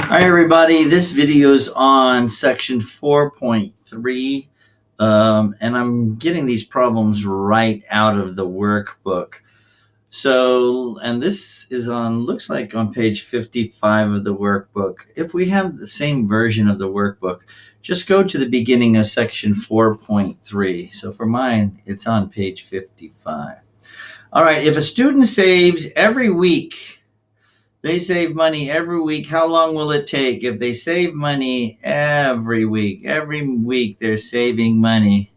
Hi everybody, this video is on section 4.3 and I'm getting these problems right out of the workbook. And this is looks like on page 55 of the workbook. If we have the same version of the workbook, just go to the beginning of section 4.3. So for mine, it's on page 55. All right, if a student saves every week, they save money every week. How long will it take if they save money every week? Every week they're saving money.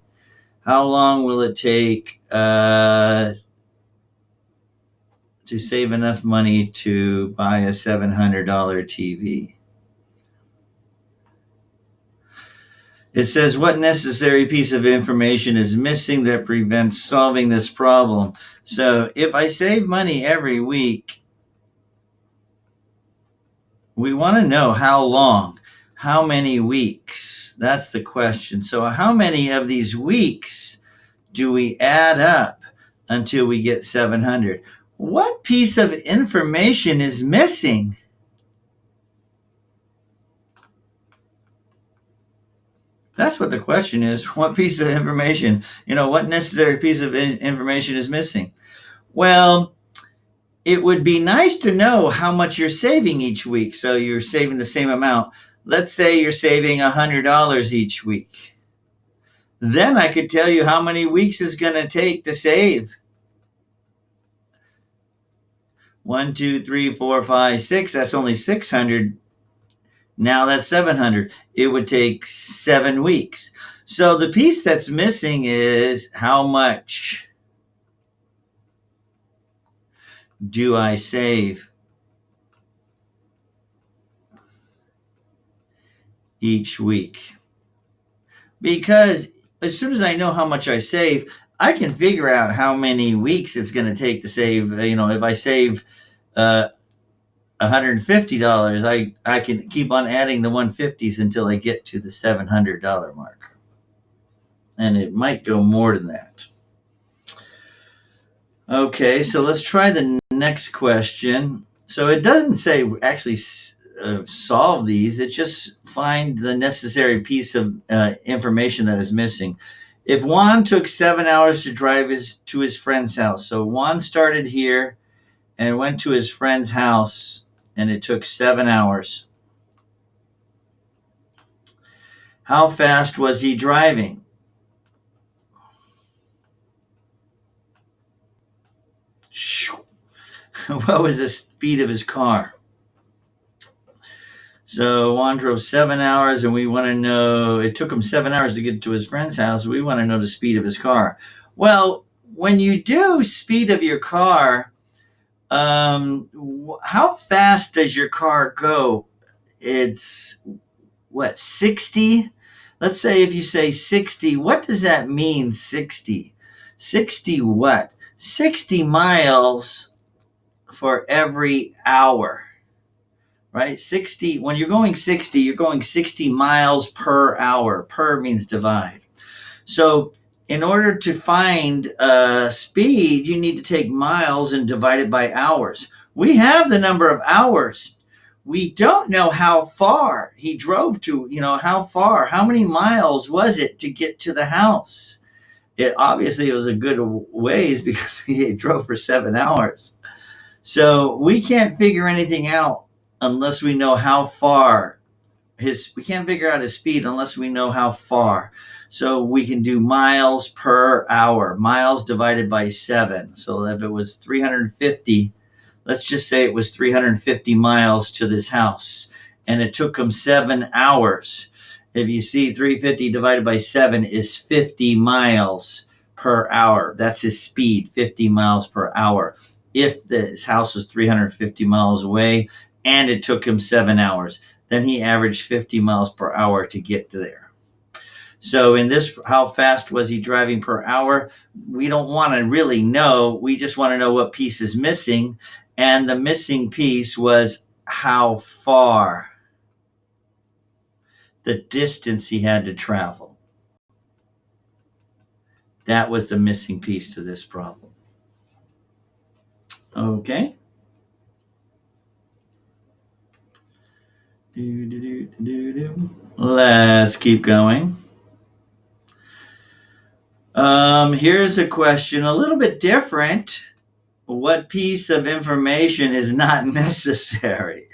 How long will it take to save enough money to buy a $700 TV? It says, what necessary piece of information is missing that prevents solving this problem? So if I save money every week, we want to know how long, how many weeks. That's the question. So how many of these weeks do we add up until we get 700? What piece of information is missing? That's what the question is. What piece of information, what necessary piece of information is missing? Well, it would be nice to know how much you're saving each week. So you're saving the same amount. Let's say you're saving $100 each week. Then I could tell you how many weeks it's going to take to save. 1, 2, 3, 4, 5, 6. That's only 600. Now that's 700. It would take 7 weeks. So the piece that's missing is how much do I save each week? Because as soon as I know how much I save, I can figure out how many weeks it's going to take to save. If I save $150, I can keep on adding the 150s until I get to the $700 mark. And it might go more than that. Okay, so let's try the next question. So it doesn't say actually solve these. It just find the necessary piece of information that is missing. If Juan took 7 hours to drive to his friend's house, so Juan started here and went to his friend's house, and it took 7 hours. How fast was he driving? What was the speed of his car? So Juan drove 7 hours, and we want to know, it took him 7 hours to get to his friend's house. We want to know the speed of his car. Well, when you do speed of your car, how fast does your car go? It's 60? Let's say if you say 60, what does that mean, 60? 60 what? 60 miles for every hour. Right? 60, when you're going 60, you're going 60 miles per hour. Per means divide. So in order to find speed, you need to take miles and divide it by hours. We have the number of hours. We don't know how far he drove to, how many miles was it to get to the house? It obviously was a good ways because he drove for 7 hours. So we can't figure anything out unless we know how far we can't figure out his speed unless we know how far. So we can do miles per hour, miles divided by 7. So if it was 350, let's just say it was 350 miles to this house, and it took him 7 hours. If you see 350 divided by 7 is 50 miles per hour. That's his speed, 50 miles per hour. If his house was 350 miles away and it took him 7 hours, then he averaged 50 miles per hour to get to there. So in this, how fast was he driving per hour? We don't want to really know. We just want to know what piece is missing. And the missing piece was how far, the distance he had to travel. That was the missing piece to this problem. Okay. Let's keep going. Here's a question a little bit different. What piece of information is not necessary?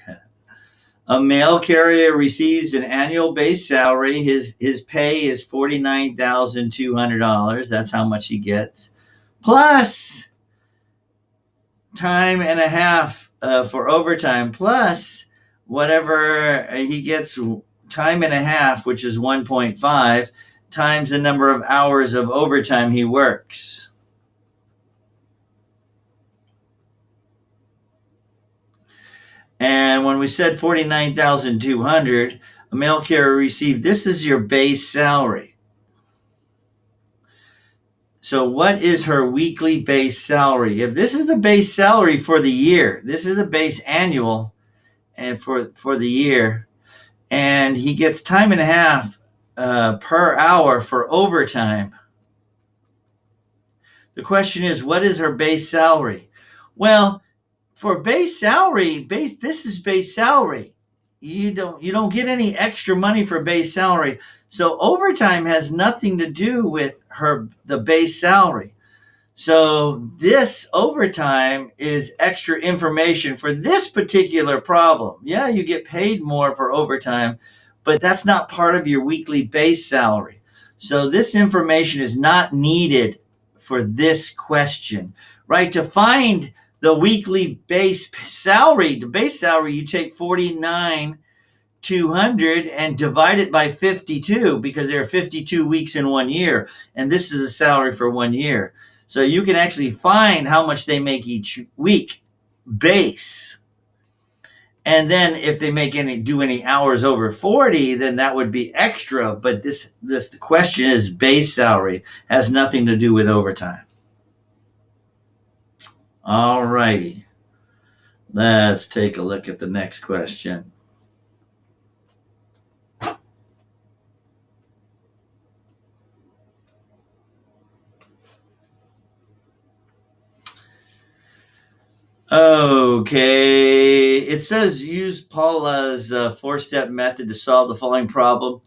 A mail carrier receives an annual base salary. His pay is $49,200. That's how much he gets, plus time and a half for overtime, plus whatever he gets time and a half, which is 1.5 times the number of hours of overtime he works. And when we said 49,200, a mail carrier received, this is your base salary. So what is her weekly base salary? If this is the base salary for the year, this is the base annual and for the year, and he gets time and a half per hour for overtime. The question is, what is her base salary? Well, for base salary, this is base salary. You don't get any extra money for base salary. So overtime has nothing to do with the base salary. So this overtime is extra information for this particular problem. Yeah, you get paid more for overtime, but that's not part of your weekly base salary. So this information is not needed for this question, right? To find the weekly base salary, you take 49,200 and divide it by 52 because there are 52 weeks in 1 year, and this is a salary for 1 year. So you can actually find how much they make each week base. And then if they do any hours over 40, then that would be extra. But the question is base salary, has nothing to do with overtime. All righty. Let's take a look at the next question. Okay, it says use Paula's 4-step method to solve the following problem.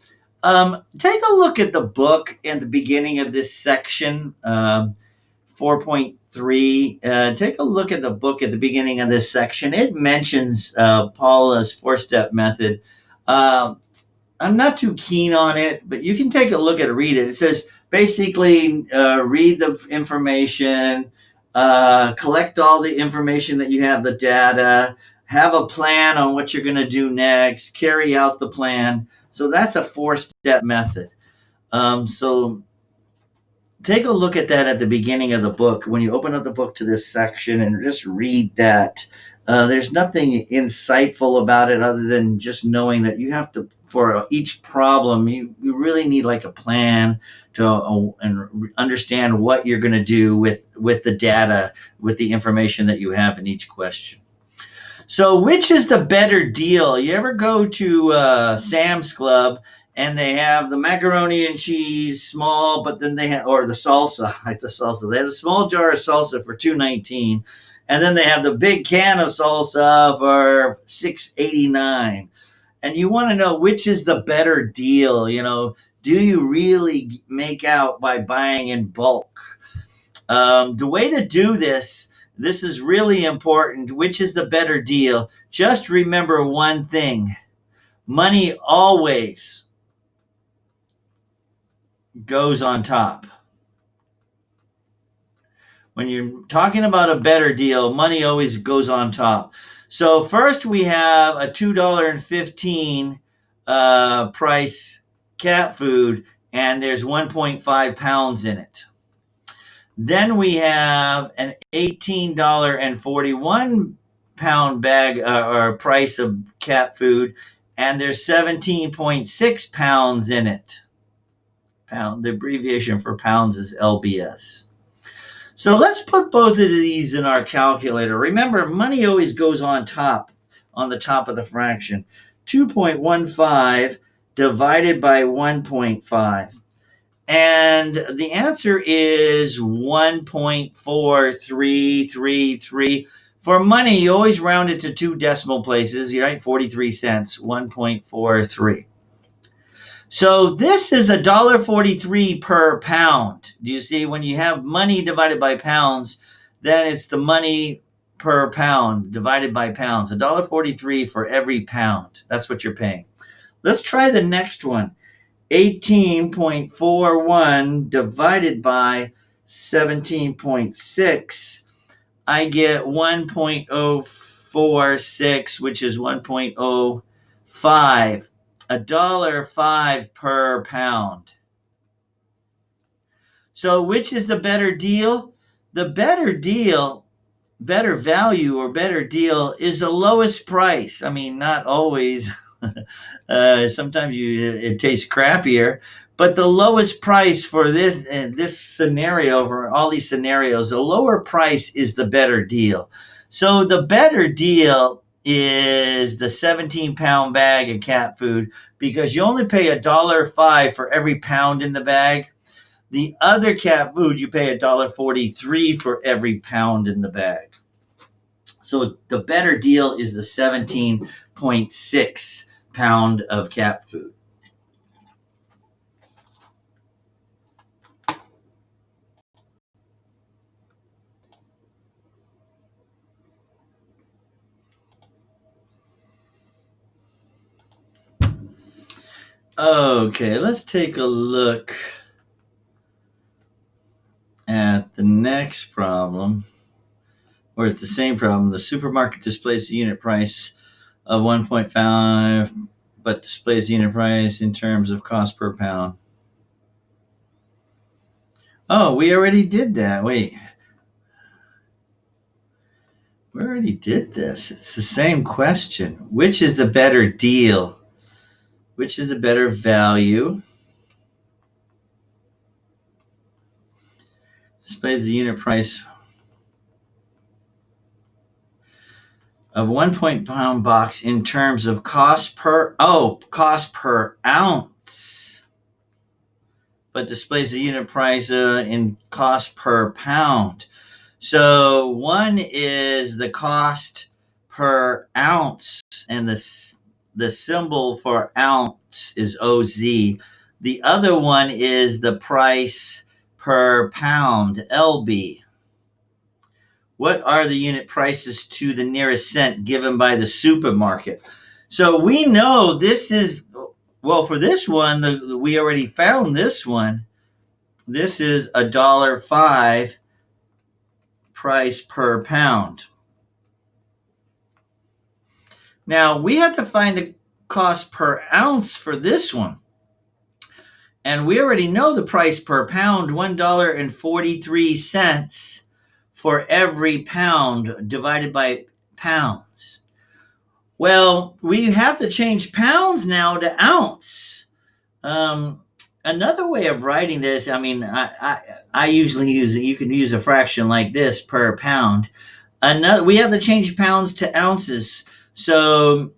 Take a look at the book in the beginning of this section, 4.3. Take a look at the book at the beginning of this section. It mentions Paula's 4-step method. I'm not too keen on it, but you can take a look at it, read it. It says basically read the information, collect all the information that you have, the data, have a plan on what you're going to do next, carry out the plan. So that's a 4-step method. So take a look at that at the beginning of the book. When you open up the book to this section and just read that, there's nothing insightful about it other than just knowing that you have to, for each problem, you really need like a plan to and understand what you're going to do with the data, with the information that you have in each question. So which is the better deal? You ever go to Sam's Club and they have the macaroni and cheese small, but then they have, or the salsa, like the salsa. They have a small jar of salsa for $2.19, and then they have the big can of salsa for $6.89. And you want to know which is the better deal. Do you really make out by buying in bulk? The way to do this is really important. Which is the better deal? Just remember one thing: money always goes on top. When you're talking about a better deal, money always goes on top. So first we have a $2.15 price cat food, and there's 1.5 pounds in it. Then we have an $18.41 pound bag or price of cat food, and there's 17.6 pounds in it. The abbreviation for pounds is LBS. So let's put both of these in our calculator. Remember, money always goes on the top of the fraction. 2.15 divided by 1.5. And the answer is 1.4333 For money, you always round it to two decimal places, right? 43 cents, 1.43. So this is $1.43 per pound. Do you see, when you have money divided by pounds, then it's the money per pound divided by pounds. $1.43 for every pound. That's what you're paying. Let's try the next one. 18.41 divided by 17.6. I get 1.046, which is 1.05. $1.05 per pound. So which is the better deal? The better deal, better value or better deal is the lowest price. I mean, not always. Sometimes it tastes crappier, but the lowest price for this scenario, for all these scenarios, the lower price is the better deal. So the better deal is the 17-pound bag of cat food, because you only pay $1.05 for every pound in the bag. The other cat food, you pay $1.43 for every pound in the bag. So the better deal is the 17.6 pound of cat food. Okay, let's take a look at the next problem, or it's the same problem. The supermarket displays the unit price of 1.5, but displays the unit price in terms of cost per pound. Oh, we already did that. Wait. We already did this. It's the same question. Which is the better deal? Which is the better value? Displays the unit price of 1 pound box in terms of cost per ounce, but displays the unit price in cost per pound. So one is the cost per ounce, and the symbol for ounce is OZ. The other one is the price per pound, LB. What are the unit prices to the nearest cent given by the supermarket? So we know this is, well, for this one, we already found this one. This is $1.05 price per pound. Now we have to find the cost per ounce for this one. And we already know the price per pound, $1.43 for every pound divided by pounds. Well, we have to change pounds now to ounce. Another way of writing this, I mean, I usually use it. You can use a fraction like this per pound. We have to change pounds to ounces. So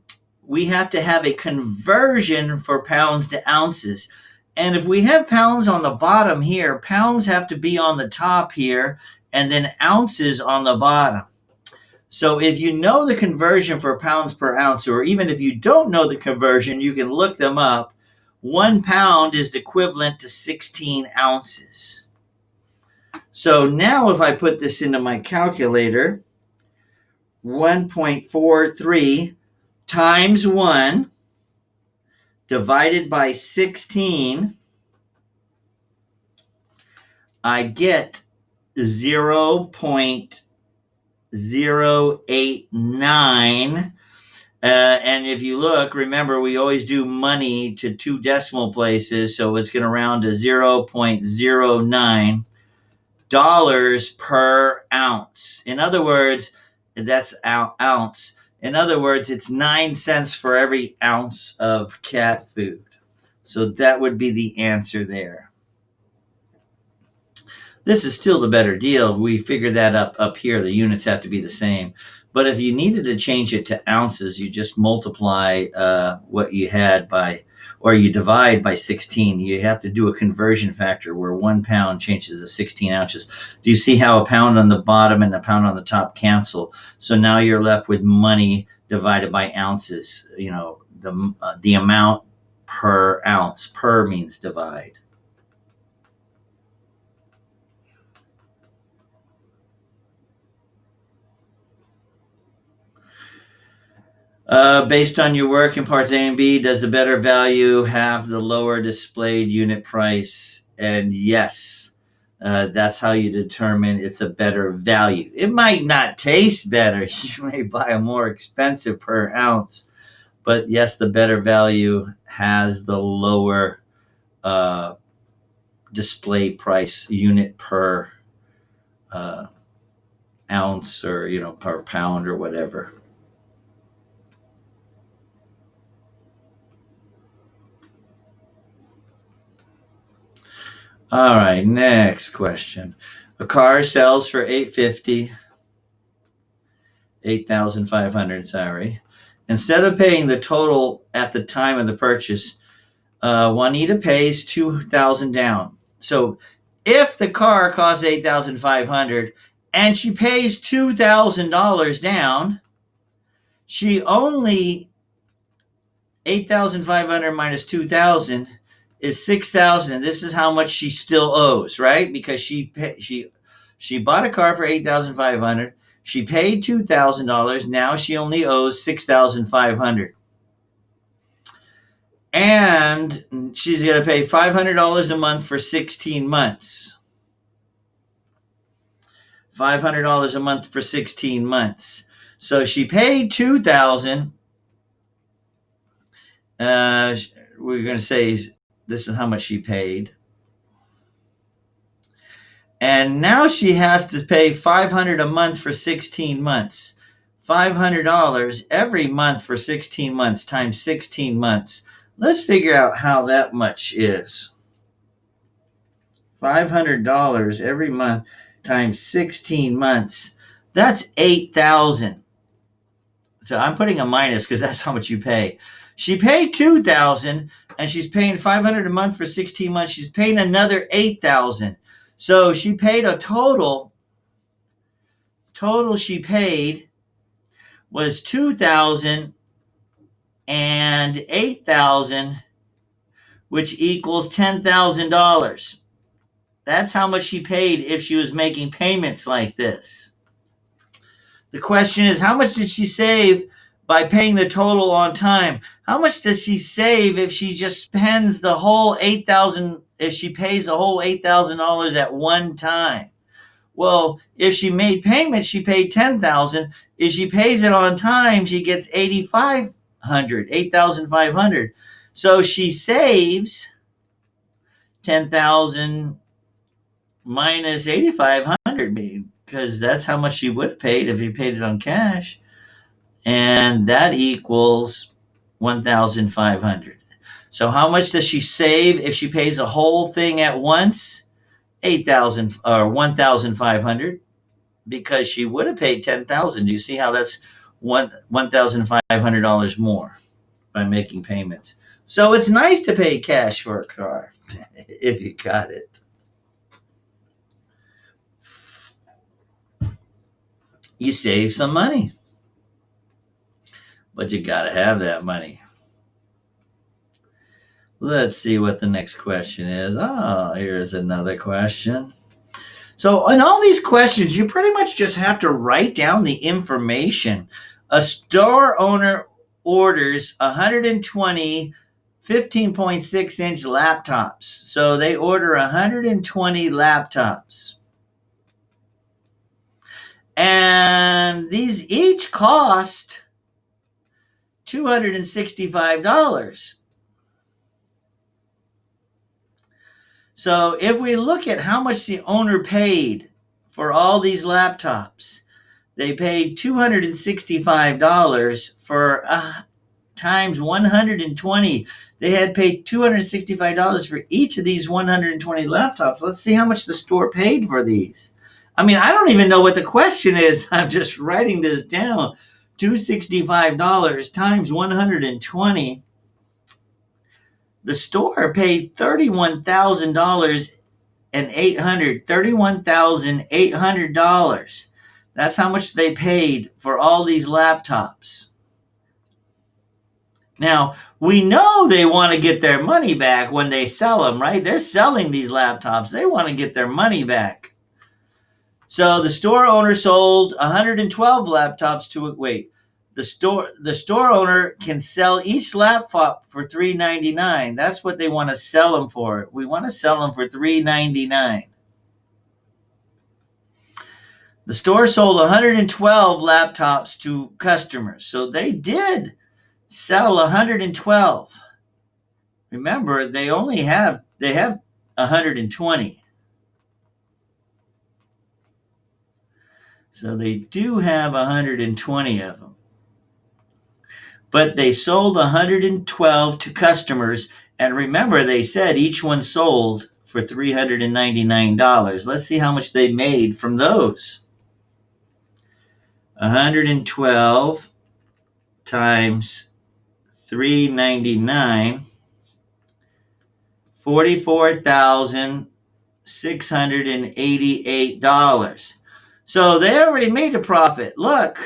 we have to have a conversion for pounds to ounces. And if we have pounds on the bottom here, pounds have to be on the top here, and then ounces on the bottom. So if you know the conversion for pounds per ounce, or even if you don't know the conversion, you can look them up. 1 pound is equivalent to 16 ounces. So now if I put this into my calculator, 1.43 times 1 divided by 16, I get 0.089. And if you look, remember, we always do money to two decimal places, so it's going to round to $0.09 per ounce. In other words, that's ounce. In other words, it's 9 cents for every ounce of cat food. So that would be the answer there. This is still the better deal. We figured that up here. The units have to be the same. But if you needed to change it to ounces, you just multiply what you had by, or you divide by 16. You have to do a conversion factor where 1 pound changes to 16 ounces. Do you see how a pound on the bottom and a pound on the top cancel? So now you're left with money divided by ounces. The amount per ounce. Per means divide. Based on your work in parts A and B, does the better value have the lower displayed unit price? And yes, that's how you determine it's a better value. It might not taste better. You may buy a more expensive per ounce, but yes, the better value has the lower display price unit per ounce, or per pound or whatever. All right, next question. A car sells for $8,500, sorry. Instead of paying the total at the time of the purchase, Juanita pays $2,000 down. So if the car costs $8,500 and she pays $2,000 down, she only $8,500 minus $2,000 is $6,000. This is how much she still owes, right? Because she bought a car for $8,500. She paid $2,000. Now she only owes $6,500. And she's going to pay $500 a month for 16 months. $500 a month for 16 months. So she paid $2,000. We're going to say this is how much she paid. And now she has to pay $500 a month for 16 months. $500 every month for 16 months times 16 months. Let's figure out how that much is. $500 every month times 16 months. That's $8,000. So I'm putting a minus because that's how much you pay. She paid $2,000 and she's paying $500 a month for 16 months. She's paying another $8,000. So she paid a total she paid was $2,000 and $8,000, which equals $10,000. That's how much she paid if she was making payments like this. The question is, how much did she save by paying the total on time? How much does she save if she just spends the whole $8,000, if she pays the whole $8,000 at one time? Well, if she made payments, she paid $10,000. If she pays it on time, she gets $8,500. So she saves $10,000 minus $8,500, because that's how much she would have paid if you paid it on cash. And that equals $1,500. So how much does she save if she pays the whole thing at once? $8,000 or $1,500, because she would have paid $10,000. Do you see how that's $1,500 more by making payments? So it's nice to pay cash for a car if you got it. You save some money, but you got to have that money. Let's see what the next question is. Oh, here's another question. So in all these questions, you pretty much just have to write down the information. A store owner orders 120 15.6-inch laptops. So they order 120 laptops. And these each cost $265. So if we look at how much the owner paid for all these laptops, they paid $265 for times 120. They had paid $265 for each of these 120 laptops. Let's see how much the store paid for these. I mean, I don't even know what the question is. I'm just writing this down. $265 times 120. The store paid $31,800. That's how much they paid for all these laptops. Now, we know they want to get their money back when they sell them, right? They're selling these laptops. They want to get their money back. So the store owner sold 112 laptops to wait. The store owner can sell each laptop for $399. That's what they want to sell them for. We want to sell them for $399. The store sold 112 laptops to customers. So they did sell 112. Remember, they have 120. So they do have 120 of them. But they sold 112 to customers. And remember, they said each one sold for $399. Let's see how much they made from those. 112 times $399, $44,688. So they already made a profit. Look,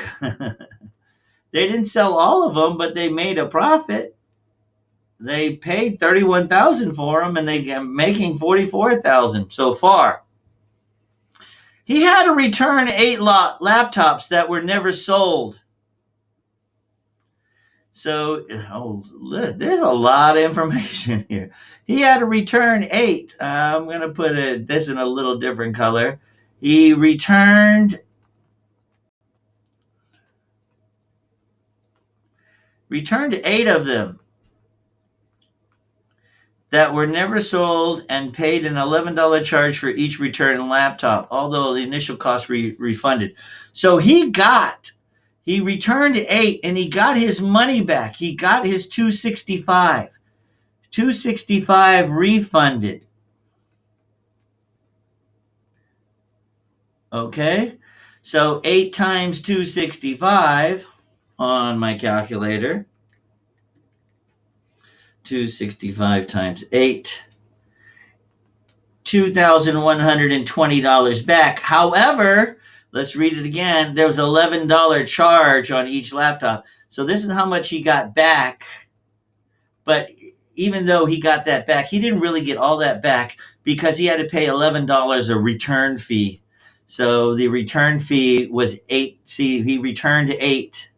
they didn't sell all of them, but they made a profit. They paid $31,000 for them, and they're making $44,000 so far. He had to return 8 laptops that were never sold. So, there's a lot of information here. He had to return 8. I'm going to put this in a little different color. He returned 8 of them that were never sold and paid an $11 charge for each returned laptop, although the initial cost refunded. So he returned 8 and he got his money back. He got his $265 refunded. Okay, so 8 times 265 on my calculator. 265 times 8. $2,120 back. However, let's read it again. There was an $11 charge on each laptop. So this is how much he got back. But even though he got that back, he didn't really get all that back because he had to pay $11 a return fee. So the return fee was 8. See, he returned 8.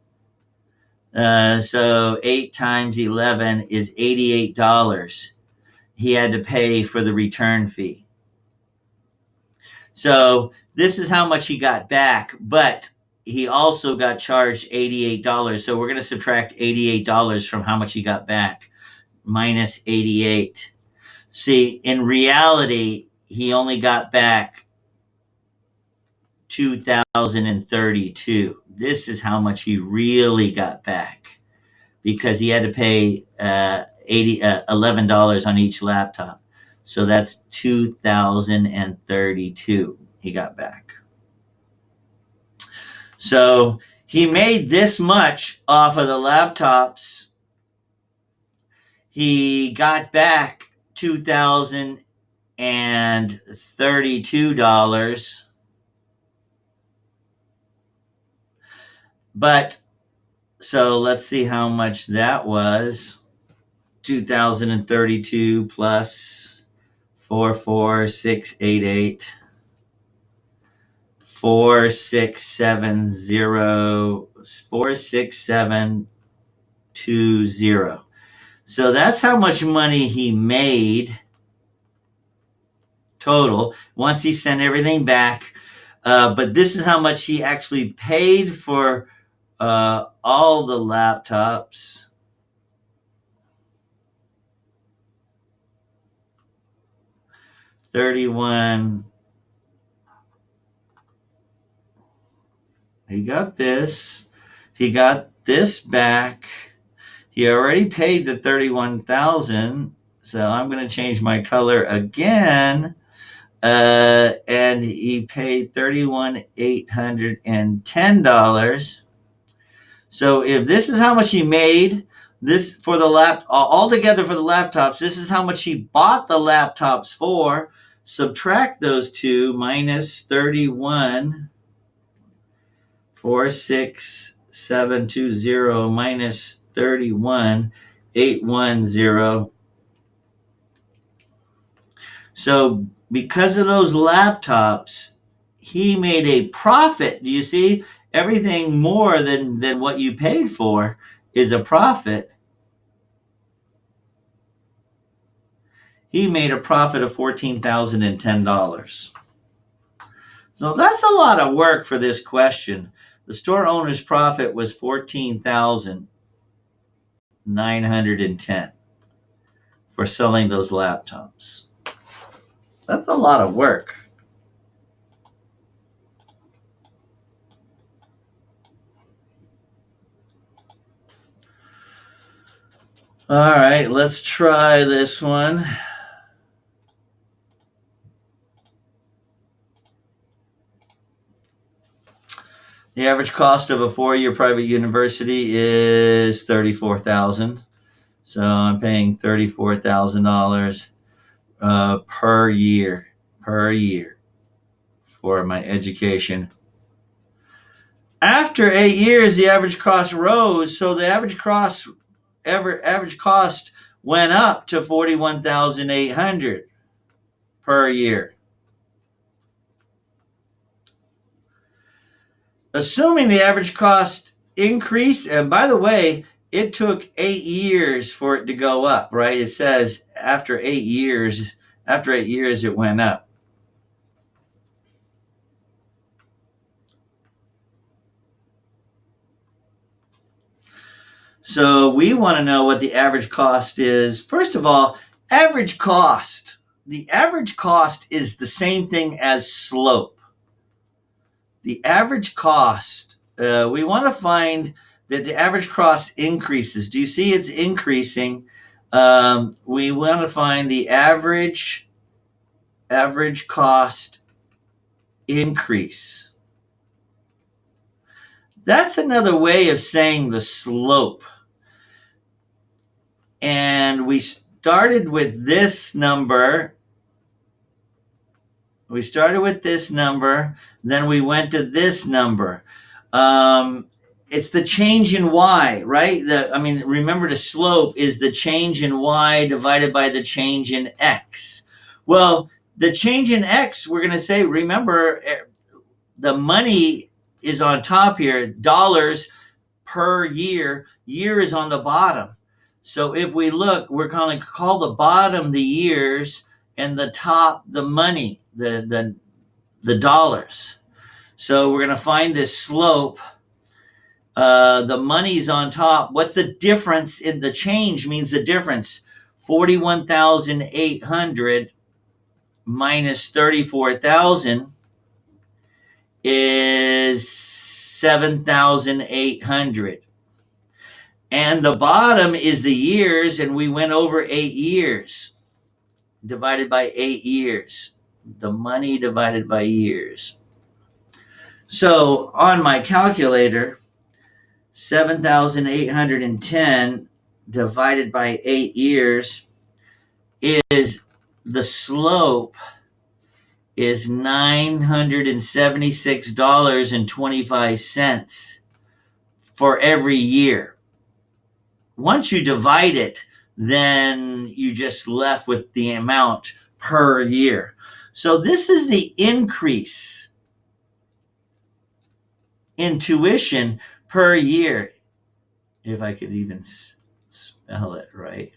So 8 times 11 is $88. He had to pay for the return fee. So this is how much he got back, but he also got charged $88. So we're going to subtract $88 from how much he got back, minus 88. See, in reality, he only got back $2,032. This is how much he really got back because he had to pay $11 on each laptop. So that's $2,032 he got back. So he made this much off of the laptops. He got back $2,032. But so let's see how much that was. 2,032 plus 44688. 46720. So that's how much money he made total once he sent everything back. But this is how much he actually paid for all the laptops. $31. He got this. He got this back. He already paid the $31,000. So I'm going to change my color again. and he paid $31,810. So if this is how much he made, this for the altogether for the laptops, this is how much he bought the laptops for. Subtract those two, minus 31,46720 minus 31,810. So because of those laptops, he made a profit. Do you see? Everything more than what you paid for is a profit. He made a profit of $14,010. So that's a lot of work for this question. The store owner's profit was $14,910 for selling those laptops. That's a lot of work. All right, let's try this one. The average cost of a 4-year private university is $34,000. So I'm paying $34,000 per year for my education. After 8 years, the average cost rose, so the average cost went up to $41,800 per year. Assuming the average cost increase, and by the way, it took 8 years for it to go up, right? It says after 8 years it went up. So we want to know what the average cost is. First of all, average cost. The average cost is the same thing as slope. The average cost, we want to find that the average cost increases. Do you see it's increasing? We want to find the average cost increase. That's another way of saying the slope. And we started with this number. Then we went to this number. It's the change in y, right? Remember the slope is the change in y divided by the change in x. Well, the change in x, we're going to say, remember, the money is on top here, dollars per year. Year is on the bottom. So if we look, we're going to call the bottom the years and the top the money, the dollars. So we're going to find this slope. The money's on top. What's the difference in the change? Means the difference. 41,800 minus 34,000 is 7,800. And the bottom is the years, and we went over 8 years. Divided by 8 years. The money divided by years. So on my calculator, 7,810 divided by 8 years is the slope is $976.25 for every year. Once you divide it, then you just left with the amount per year. So this is the increase in tuition per year, if I could even spell it right.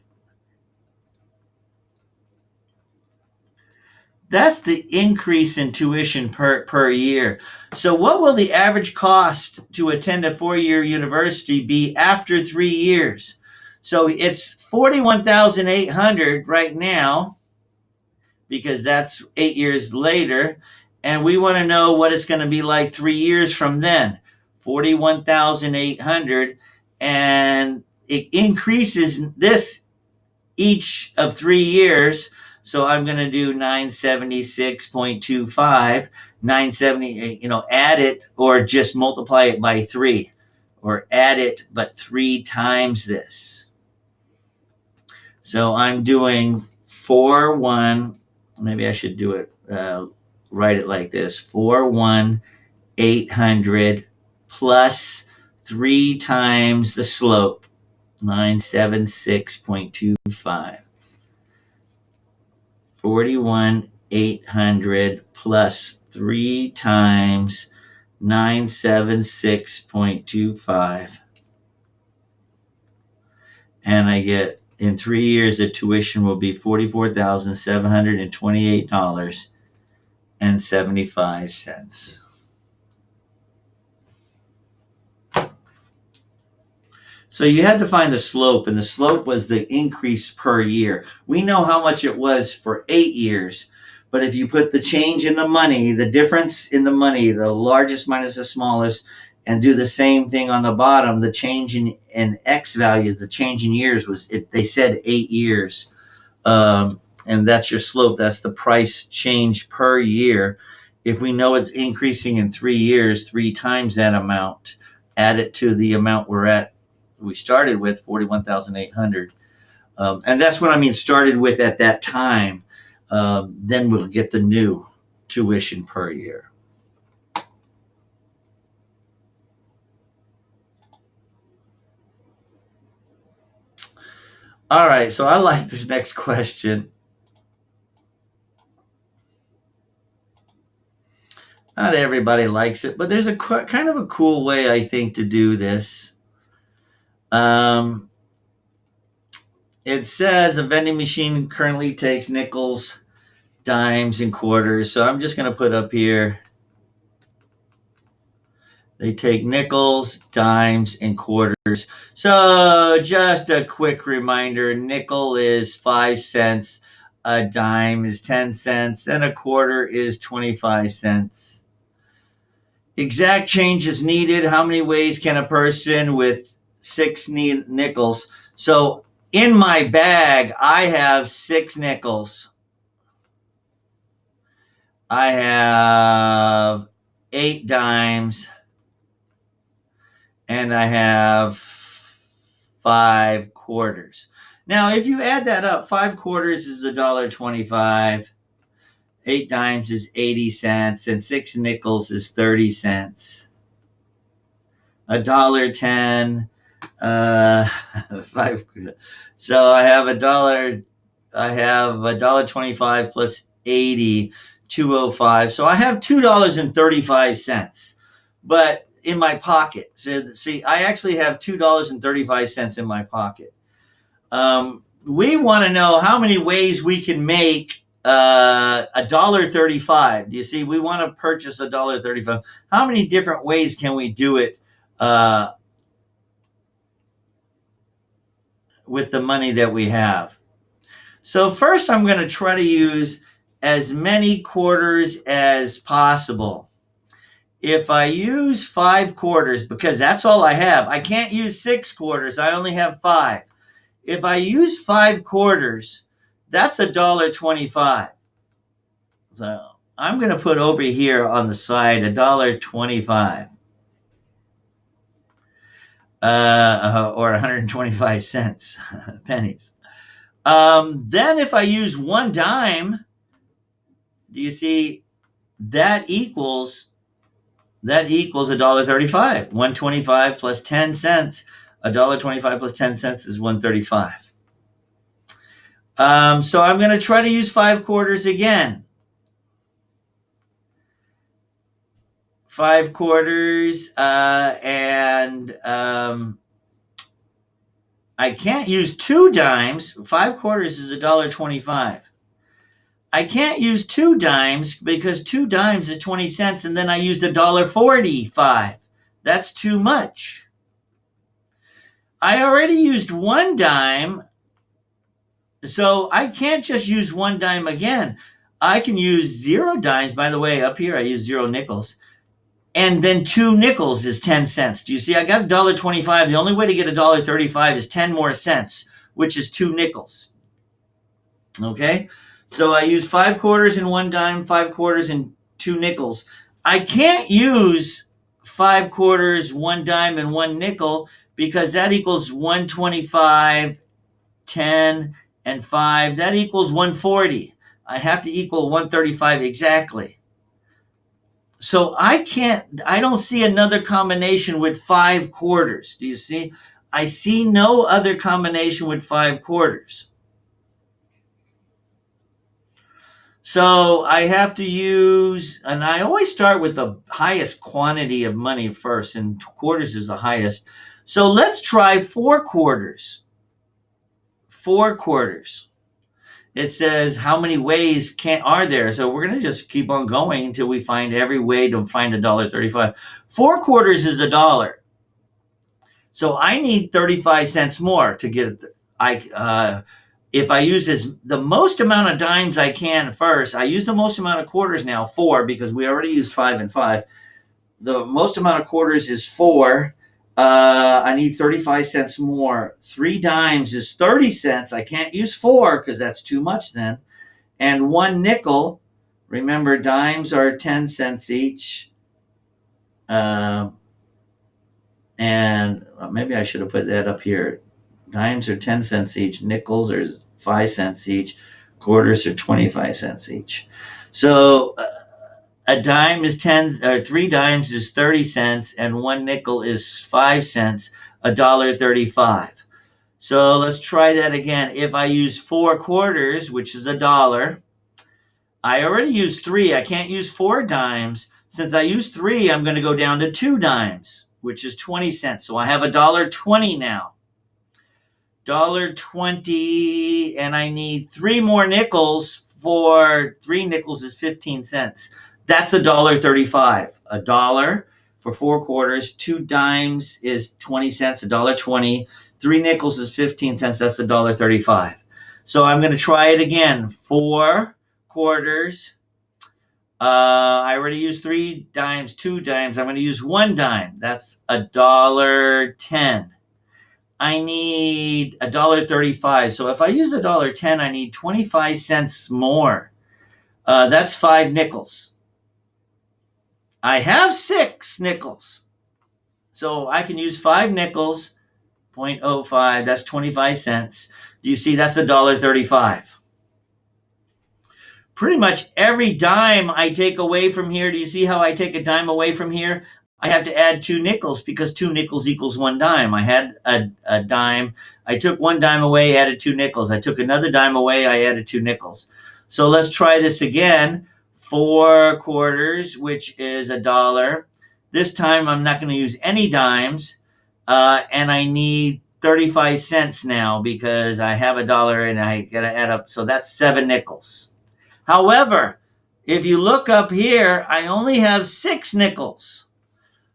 That's the increase in tuition per year. So what will the average cost to attend a 4-year university be after 3 years? So it's $41,800 right now, because that's 8 years later. And we want to know what it's going to be like 3 years from then. 41,800, and it increases this each of 3 years. So I'm going to do 976.25, 970, add it or just multiply it by 3, or add it but 3 times this. So I'm doing maybe I should do it, write it like this: 800 plus 3 times the slope, 976.25. 800 plus 3 times 976.25. And I get, in 3 years, the tuition will be $44,728.75. So you had to find the slope, and the slope was the increase per year. We know how much it was for 8 years, but if you put the change in the money, the difference in the money, the largest minus the smallest, and do the same thing on the bottom, the change in X values, the change in years they said 8 years. And that's your slope. That's the price change per year. If we know it's increasing in 3 years, 3 times that amount, add it to the amount we started with, 41,800. And that's what I mean, started with at that time. Then we'll get the new tuition per year. All right, so I like this next question. Not everybody likes it, but there's a kind of a cool way, I think, to do this. It says a vending machine currently takes nickels, dimes, and quarters. So I'm just going to put up here, they take nickels, dimes, and quarters. So just a quick reminder, nickel is 5 cents, a dime is 10 cents, and a quarter is 25 cents. Exact change is needed. How many ways can a person with 6 nickels? So in my bag, I have 6 nickels. I have 8 dimes, and I have 5 quarters. Now, if you add that up, 5 quarters is $1.25. 8 dimes is 80 cents, and 6 nickels is 30 cents. $1.10, 5. So I have $1.25 plus 80, $2.05. So I have $2.35, but in my pocket. So see, I actually have $2.35 in my pocket. We want to know how many ways we can make $1.35. Do you see? We want to purchase $1.35. How many different ways can we do it with the money that we have? So first, I'm going to try to use as many quarters as possible. If I use 5 quarters, because that's all I have, I can't use 6 quarters. I only have 5. If I use 5 quarters, that's $1.25. So I'm going to put over here on the side $1.25, or 125 cents, pennies. Then if I use 1 dime, do you see that equals $1.35. 125 plus 10 cents. $1.25 plus 10 cents is 135. So I'm going to try to use 5 quarters again. 5 quarters, and I can't use 2 dimes. 5 quarters is $1.25. I can't use 2 dimes because 2 dimes is 20 cents, and then I used $1.45. That's too much. I already used 1 dime, so I can't just use 1 dime again. I can use 0 dimes. By the way, up here I use 0 nickels. And then 2 nickels is 10 cents. Do you see? I got $1.25. The only way to get $1.35 is 10 more cents, which is 2 nickels. Okay? So I use 5 quarters and 1 dime, 5 quarters and 2 nickels. I can't use 5 quarters, 1 dime, and 1 nickel because that equals 125, 10, and 5. That equals 140. I have to equal 135 exactly. So I don't see another combination with 5 quarters. Do you see? I see no other combination with 5 quarters. So I have to use, and I always start with the highest quantity of money first, and quarters is the highest. So let's try 4 quarters. 4 quarters. It says how many ways are there. So we're going to just keep on going until we find every way to find $1.35. 4 quarters is $1. So I need 35 cents more to get it. If I use the most amount of dimes I can first, I use the most amount of quarters now, 4, because we already used 5 and 5. The most amount of quarters is 4. I need 35 cents more. 3 dimes is 30 cents. I can't use 4 because that's too much then. And 1 nickel, remember dimes are 10 cents each. And maybe I should have put that up here. Dimes are 10 cents each. Nickels are 5 cents each. Quarters are 25 cents each. So a dime is 10, or 3 dimes is 30 cents, and 1 nickel is 5 cents, $1.35. So let's try that again. If I use 4 quarters, which is $1, I already used 3. I can't use 4 dimes. Since I used 3, I'm going to go down to 2 dimes, which is 20 cents. So I have $1.20 now. $1.20, and I need 3 more nickels. For 3 nickels is 15 cents. That's $1.35. $1 for 4 quarters. 2 dimes is 20 cents, $1.20. 3 nickels is 15 cents. That's $1.35. So I'm going to try it again. 4 quarters. I already used 3 dimes, 2 dimes. I'm going to use 1 dime. That's $1.10. I need $1.35. So if I use $1.10, I need 25 cents more. That's 5 nickels. I have 6 nickels. So I can use 5 nickels, 0.05, that's 25 cents. Do you see that's $1.35? Pretty much every dime I take away from here, do you see how I take a dime away from here? I have to add 2 nickels because 2 nickels equals 1 dime. I had a dime. I took 1 dime away, added 2 nickels. I took another dime away, I added 2 nickels. So let's try this again. 4 quarters, which is $1. This time I'm not going to use any dimes. And I need 35 cents now because I have $1 and I got to add up. So that's 7 nickels. However, if you look up here, I only have 6 nickels.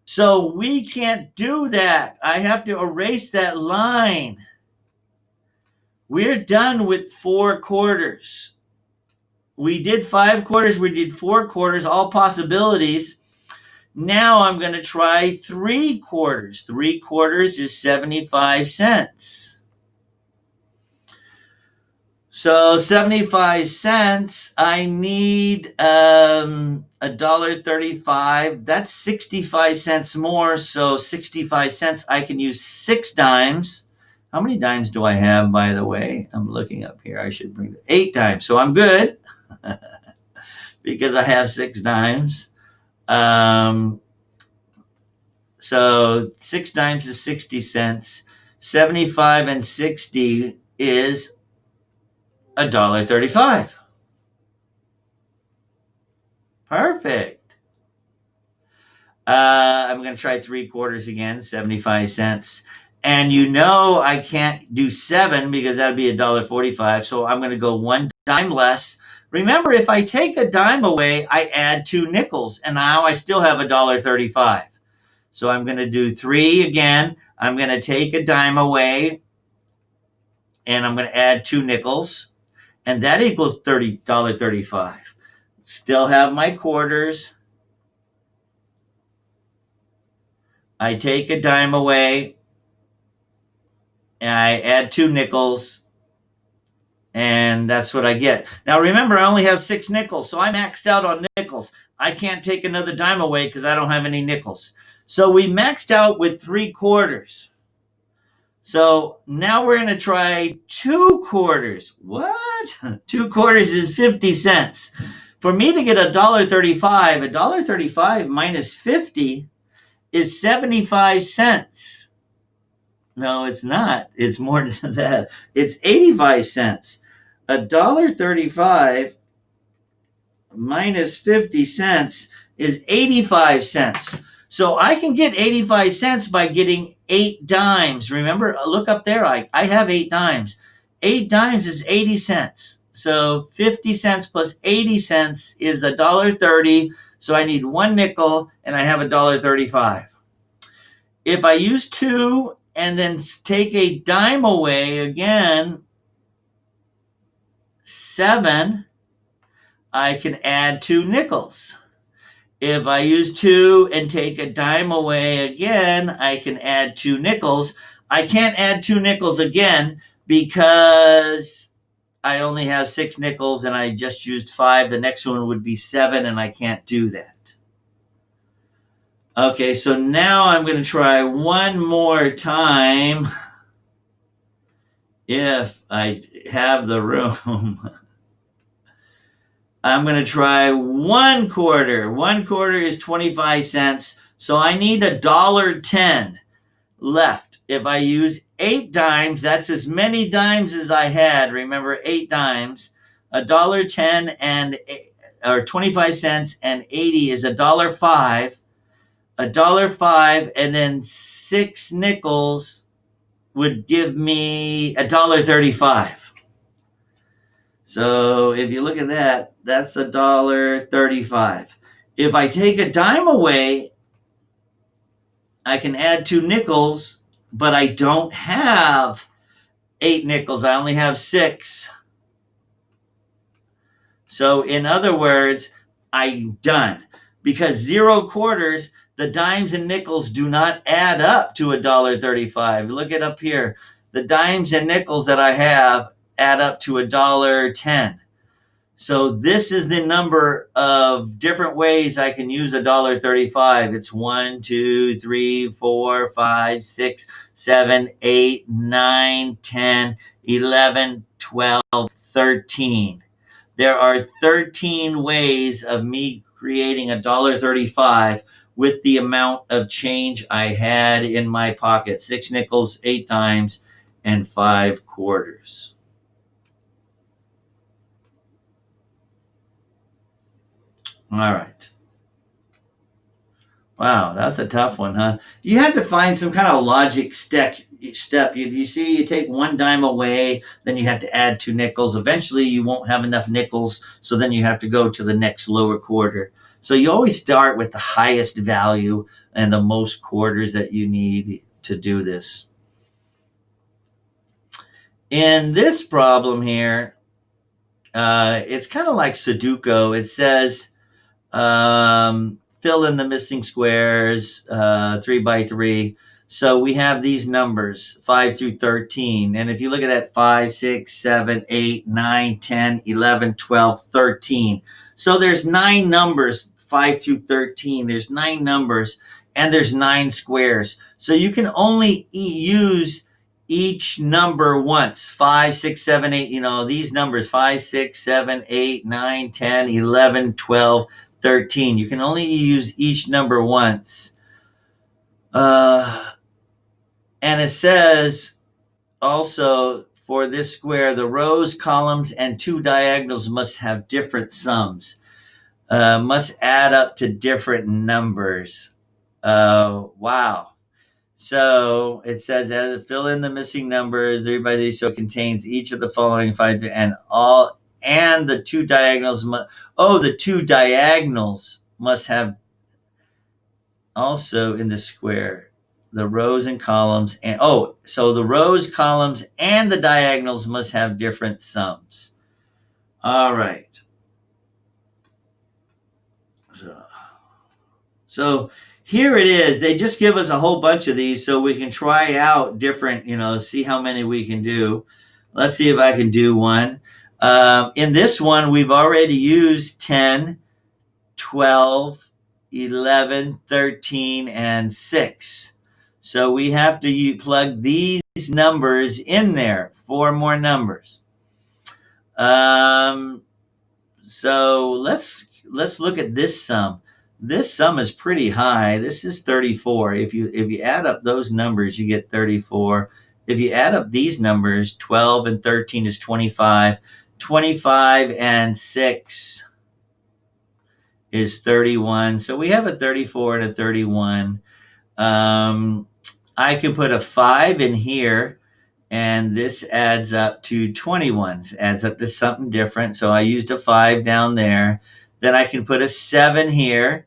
So we can't do that. I have to erase that line. We're done with 4 quarters. We did 5 quarters, we did 4 quarters, all possibilities. Now I'm going to try 3 quarters. 3 quarters is 75 cents. So 75 cents, I need $1.35. That's 65 cents more. So 65 cents, I can use 6 dimes. How many dimes do I have, by the way? I'm looking up here. I should bring 8 dimes. So I'm good because I have 6 dimes. So 6 dimes is 60 cents. 75 and 60 is $1.35. Perfect. I'm going to try 3 quarters again, 75 cents. And I can't do 7 because that would be $1.45. So I'm going to go 1 dime less. Remember, if I take a dime away, I add 2 nickels. And now I still have $1.35. So I'm going to do 3 again. I'm going to take a dime away. And I'm going to add 2 nickels. And that equals $30.35. Still have my quarters. I take a dime away and I add 2 nickels And that's what I get. Now remember, I only have 6 nickels, so I'm maxed out on nickels. I can't take another dime away because I don't have any nickels. So we maxed out with 3/4. So now we're going to try 2/4. What? 2/4 is 50 cents. For me to get $1.35 minus 50 is 75 cents. No, it's not. It's more than that. It's 85 cents. $1.35 minus 50 cents is 85 cents. So I can get 85 cents by getting 8 dimes. Remember, look up there. I have 8 dimes. 8 dimes is 80 cents. So 50 cents plus 80 cents is $1.30. So I need 1 nickel and I have $1.35. If I use 2 and then take a dime away again, 7, I can add 2 nickels. If I use 2 and take a dime away again, I can add 2 nickels. I can't add 2 nickels again because I only have 6 nickels and I just used 5. The next one would be 7 and I can't do that. Okay, so now I'm going to try one more time if I have the room. I'm going to try 1/4. 1/4 is 25 cents. So I need $1.10 left. If I use 8 dimes, that's as many dimes as I had. Remember, 8 dimes. $1.10 or 25 cents and 80 is $1.05. $1.05 and then 6 nickels would give me $1.35. So if you look at that, that's $1.35. If I take a dime away, I can add 2 nickels, but I don't have 8 nickels. I only have 6. So in other words, I'm done. Because 0/4, the dimes and nickels do not add up to $1.35. Look it up here. The dimes and nickels that I have add up to $1.10. So this is the number of different ways I can use $1.35. It's 1, 2, 3, 4, 5, 6, 7, 8, 9, 10, 11, 12, 13. There are 13 ways of me creating $1.35 with the amount of change I had in my pocket. 6 nickels, 8 dimes, and 5/4. All right. Wow, that's a tough one, huh? You had to find some kind of logic step. You see, you take 1 dime away, then you have to add 2 nickels. Eventually, you won't have enough nickels, so then you have to go to the next lower quarter. So you always start with the highest value and the most quarters that you need to do this. In this problem here, it's kind of like Sudoku. It says, fill in the missing squares, 3 by 3. So we have these numbers, 5 through 13. And if you look at that, 5, 6, 7, 8, 9, 10, 11, 12, 13. So there's 9 numbers, 5 through 13. There's 9 numbers, and there's 9 squares. So you can only use each number once. 5, 6, 7, 8, these numbers, 5, 6, 7, 8, 9, 10, 11, 12, 13. You can only use each number once. And it says also for this square, the rows, columns, and 2 diagonals must have different sums, must add up to different numbers. Wow. So it says, fill in the missing numbers, everybody, so it contains each of the following 5 and the 2 diagonals. The 2 diagonals must have also in the square the rows and columns, and so the rows, columns, and the diagonals must have different sums. All right. So here it is. They just give us a whole bunch of these so we can try out different, see how many we can do. Let's see if I can do one. In this one, we've already used 10, 12, 11, 13, and 6. So we have to plug these numbers in there, 4 more numbers. Um, so let's look at this sum. This sum is pretty high. This is 34. If you add up those numbers, you get 34. If you add up these numbers, 12 and 13 is 25. 25 and 6 is 31. So we have a 34 and a 31. I can put a 5 in here, and this adds up to 21s, adds up to something different. So I used a 5 down there. Then I can put a 7 here.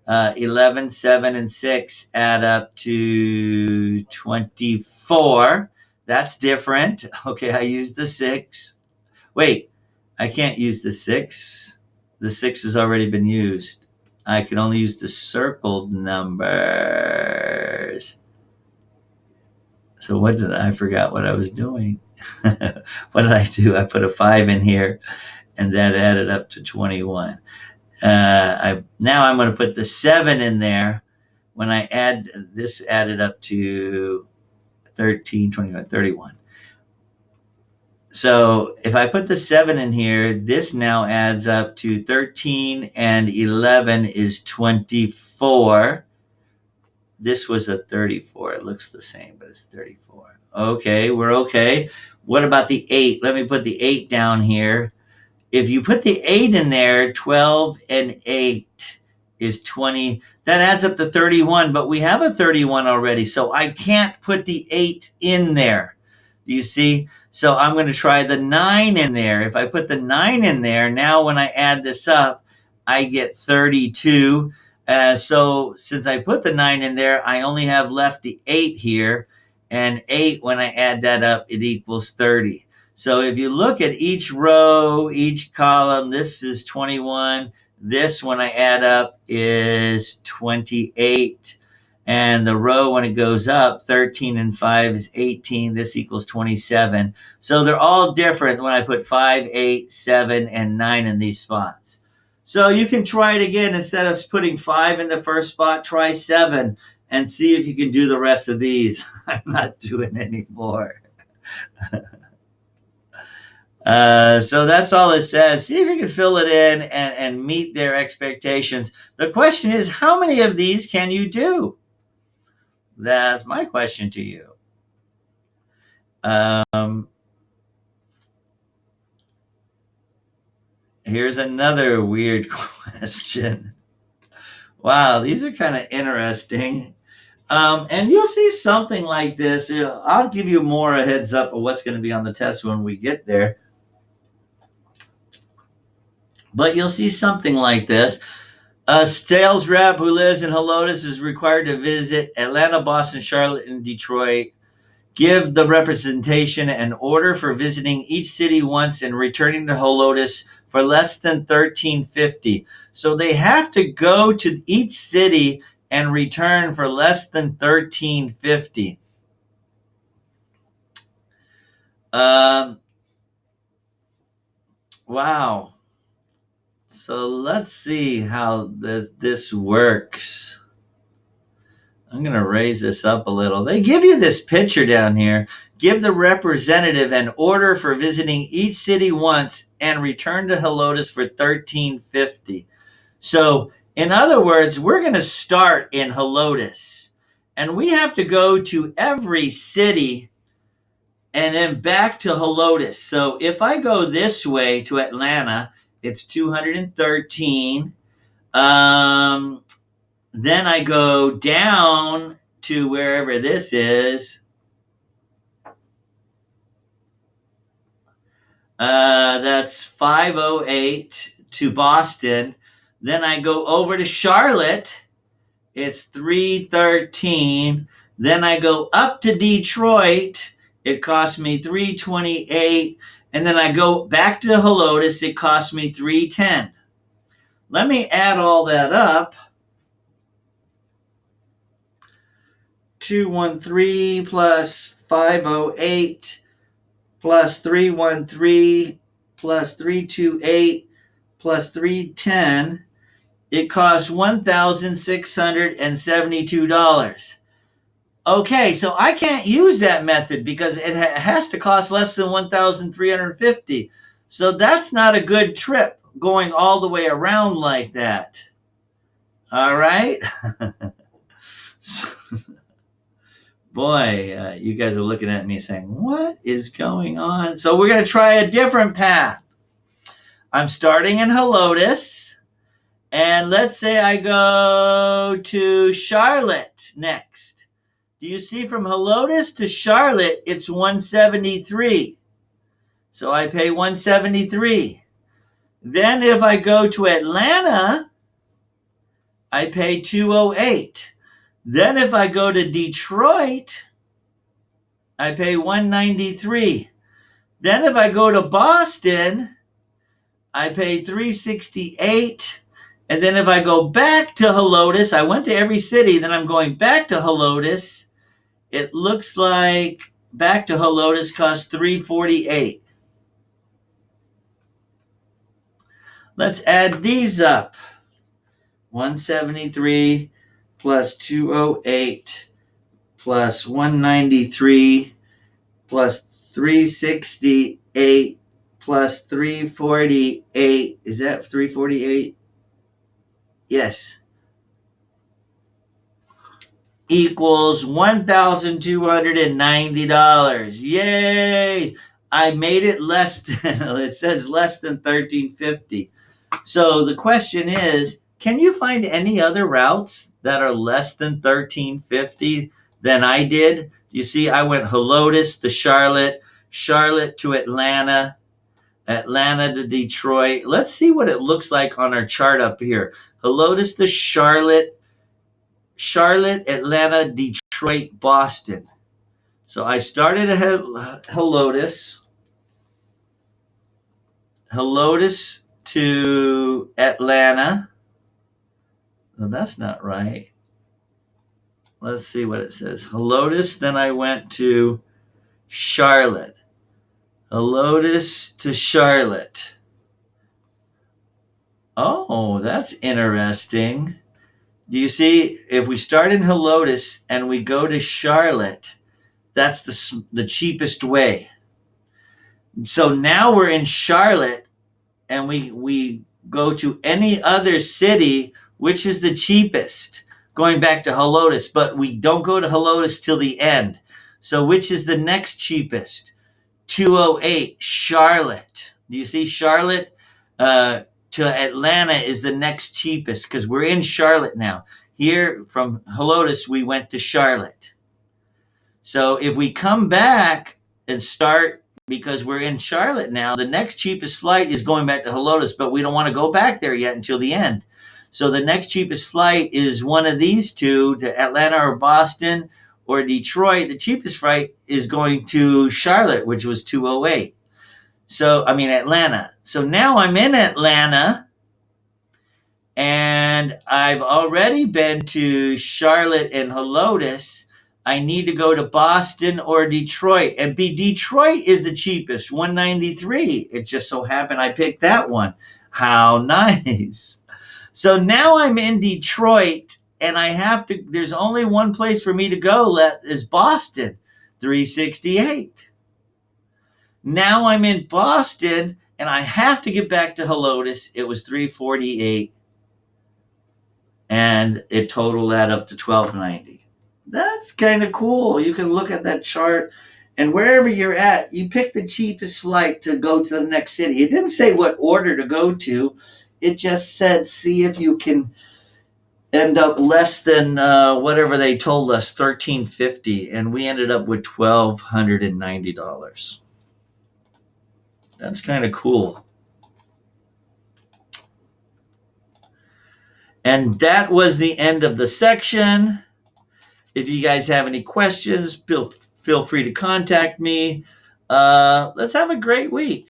11, 7, and 6 add up to 24. That's different. Okay, I used the 6. Wait, I can't use the 6. The 6 has already been used. I can only use the circled numbers. So I forgot what I was doing. What did I do? I put a 5 in here, and that added up to 21. Now I'm going to put the 7 in there. When I add this, added up to 13, 21, 31. So if I put the 7 in here, this now adds up to 13, and 11 is 24. This was a 34. It looks the same, but it's 34. Okay, we're okay. What about the 8? Let me put the 8 down here. If you put the 8 in there, 12 and 8 is 20. That adds up to 31, but we have a 31 already, so I can't put the 8 in there. Do you see? So I'm going to try the 9 in there. If I put the 9 in there, now when I add this up, I get 32. So since I put the 9 in there, I only have left the 8 here. And 8, when I add that up, it equals 30. So if you look at each row, each column, this is 21. This, when I add up, is 28. And the row, when it goes up, 13 and 5 is 18. This equals 27. So they're all different when I put 5, 8, 7, and 9 in these spots. So you can try it again. Instead of putting 5 in the first spot, try 7 and see if you can do the rest of these. I'm not doing any more. So that's all it says. See if you can fill it in and meet their expectations. The question is, how many of these can you do? That's my question to you. Here's another weird question. Wow, these are kind of interesting. And you'll see something like this. I'll give you more a heads up of what's going to be on the test when we get there. But you'll see something like this. A sales rep who lives in Helotes is required to visit Atlanta, Boston, Charlotte, and Detroit. Give the representation an order for visiting each city once and returning to Helotes for less than $13.50. So they have to go to each city and return for less than $13.50. Wow. So let's see how this works. I'm going to raise this up a little. They give you this picture down here. Give the representative an order for visiting each city once and return to Helotes for $13.50. So, in other words, we're going to start in Helotes, and we have to go to every city and then back to Helotes. So, if I go this way to Atlanta, it's 213. Then I go down to wherever this is. That's 508 to Boston. Then I go over to Charlotte. It's 313. Then I go up to Detroit. It costs me 328. And then I go back to Helotes. It costs me 310. Let me add all that up. 213 plus 508 plus 313 plus 328 plus 310, it costs $1,672. Okay, so I can't use that method because it has to cost less than 1,350. So that's not a good trip going all the way around like that. All right? Boy, you guys are looking at me saying, what is going on? So we're going to try a different path. I'm starting in Helotes, and let's say I go to Charlotte next. Do you see from Helotes to Charlotte, it's 173. So I pay 173. Then if I go to Atlanta, I pay 208. Then if I go to Detroit, I pay 193. Then if I go to Boston, I pay 368. And then if I go back to Helotes, I went to every city, then I'm going back to Helotes. It looks like back to Helotes costs 348. Let's add these up. 173 plus 208 plus 193 plus 368 plus 348. Is that 348? Yes. Equals $1,290. Yay! I made it less than, it says less than $1,350. So the question is, can you find any other routes that are less than $1,350 than I did? You see, I went Helotes to Charlotte, Charlotte to Atlanta, Atlanta to Detroit. Let's see what it looks like on our chart up here. Helotes to Charlotte, Charlotte, Atlanta, Detroit, Boston. So I started at Helotes, Helotes to Atlanta. No, that's not right. Let's see what it says. Helotes, then I went to Charlotte. Helotes to Charlotte. Oh, that's interesting. Do you see, if we start in Helotes and we go to Charlotte, that's the cheapest way. So now we're in Charlotte and we go to any other city, which is the cheapest, going back to Helotes, but we don't go to Helotes till the end. So which is the next cheapest? 208, Charlotte. Do you see Charlotte to Atlanta is the next cheapest because we're in Charlotte now. Here from Helotes, we went to Charlotte. So if we come back and start, because we're in Charlotte now, the next cheapest flight is going back to Helotes, but we don't want to go back there yet until the end. So the next cheapest flight is one of these two, to Atlanta or Boston or Detroit. The cheapest flight is going to Charlotte, which was 208. So, Atlanta. So now I'm in Atlanta and I've already been to Charlotte and Helotes. I need to go to Boston or Detroit. And Detroit is the cheapest, 193. It just so happened I picked that one. How nice. So now I'm in Detroit and there's only one place for me to go, that is Boston, 368. Now I'm in Boston and I have to get back to Helotes. It was 348 and it totaled that up to 1290. That's kind of cool. You can look at that chart and wherever you're at, you pick the cheapest flight to go to the next city. It didn't say what order to go to. It just said, see if you can end up less than whatever they told us, $1,350, and we ended up with $1,290. That's kind of cool. And that was the end of the section. If you guys have any questions, feel free to contact me. Let's have a great week.